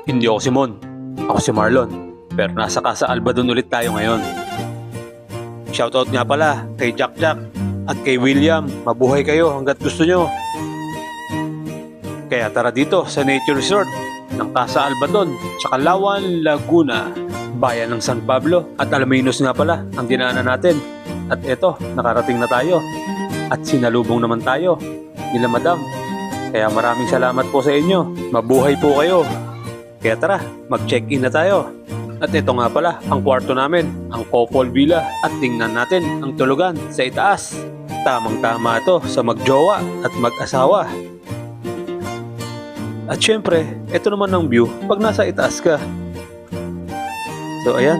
Hindi ako si Mon. Ako si Marlon. Pero nasa Casa Albadon ulit tayo ngayon. Shoutout nga pala kay Jack Jack at kay William. Mabuhay kayo hanggat gusto nyo. Kaya tara dito sa Nature Resort ng Casa Albadon sa Calauan, Laguna, bayan ng San Pablo. At Alaminos nga pala ang dinaanan natin. At eto, nakarating na tayo. At sinalubong naman tayo nila Madam. Kaya maraming salamat po sa inyo. Mabuhay po kayo. Kaya tara, mag-check-in na tayo. At ito nga pala ang kwarto namin, ang Couple Villa. At tingnan natin ang tulugan sa itaas. Tamang-tama ito sa magjowa at mag-asawa. At syempre, ito naman ang view pag nasa itaas ka. So ayan.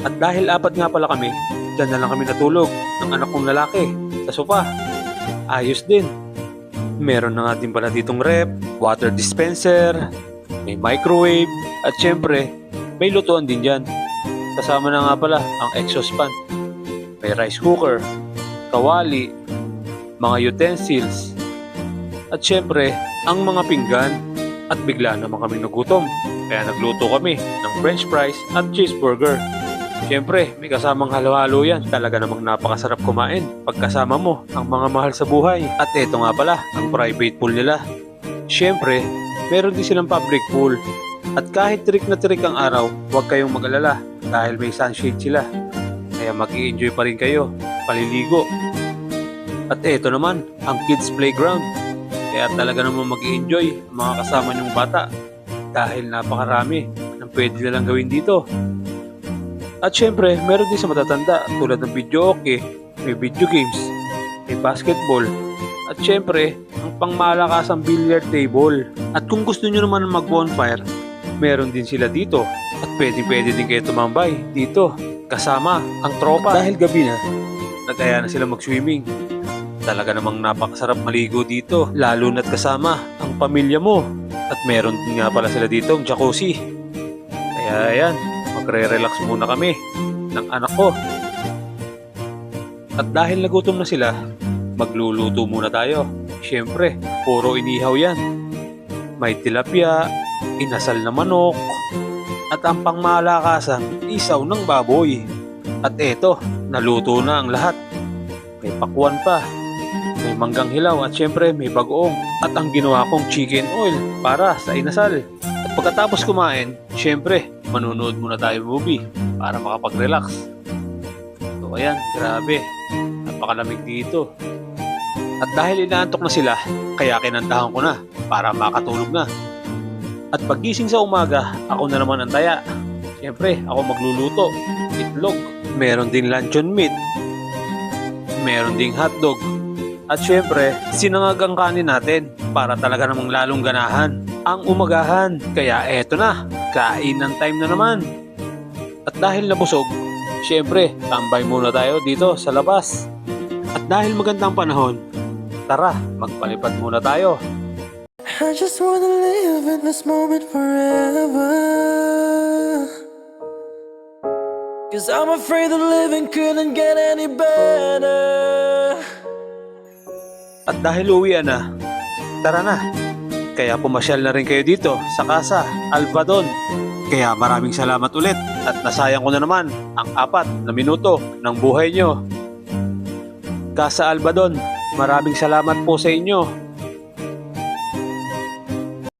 At dahil apat nga pala kami, dyan na lang kami natulog ng anak kong lalaki sa sofa. Ayos din. Meron na nga din pala ditong rep, water dispenser, may microwave, at syempre, may lutuan din dyan. Kasama na nga pala ang exhaust fan. May rice cooker, kawali, mga utensils, at syempre, ang mga pinggan. At bigla naman kami nagutom. Kaya nagluto kami ng french fries at cheeseburger. Syempre, may kasamang halo-halo yan. Talaga namang napakasarap kumain pagkasama mo ang mga mahal sa buhay. At eto nga pala, ang private pool nila. Syempre, meron din silang public pool. At kahit tirik na tirik ang araw, huwag kayong mag-alala dahil may sunshade sila. Kaya mag-i-enjoy pa rin kayo, paliligo. At eto naman, ang kids playground. Kaya talaga naman mag-i-enjoy ang mga kasama niyong bata dahil napakarami ng pwede nilang gawin dito. At syempre, meron din sa matatanda tulad ng video okay, may video games, may basketball, at syempre, ang pangmalakasang billiard table. At kung gusto niyo naman mag-bonfire, meron din sila dito. At pwede din kayo tumambay dito kasama ang tropa. Dahil gabi na, nag-aya na sila mag-swimming. Talaga namang napakasarap maligo dito, lalo na't kasama ang pamilya mo. At meron din nga pala sila dito ang jacuzzi. Kaya ayan, magre-relax muna kami ng anak ko. At dahil nagutom na sila, magluluto muna tayo. Siyempre, puro inihaw yan. May tilapia, inasal na manok, at ang pangmalakasang isaw ng baboy. At eto, naluto na ang lahat. May pakwan pa, may manggang hilaw, at syempre may bagoong. At ang ginawa kong chicken oil para sa inasal. At pagkatapos kumain, syempre manunood muna tayo movie para makapag-relax. So ayan, grabe, napakalamig dito. At dahil inaantok na sila, kaya kinantahan ko na para makatulog na. At paggising sa umaga, ako na naman ang taya. Syempre, ako magluluto, itlog, meron din luncheon meat, meron ding hotdog. At syempre, sinangag ang kanin natin para talaga namang lalong ganahan ang umagahan. Kaya eto na, kain ng time na naman. At dahil nabusog, syempre, tambay muna tayo dito sa labas. At dahil magandang panahon, tara, magpalipad muna tayo. I just wanna live in this moment forever, 'cause I'm afraid that living couldn't get any better. At dahil uwian na, tara na. Kaya pumasyal na rin kayo dito sa Casa Albadon. Kaya maraming salamat ulit at nasayang ko na naman ang 4 na minuto ng buhay nyo. Casa Albadon, maraming salamat po sa inyo.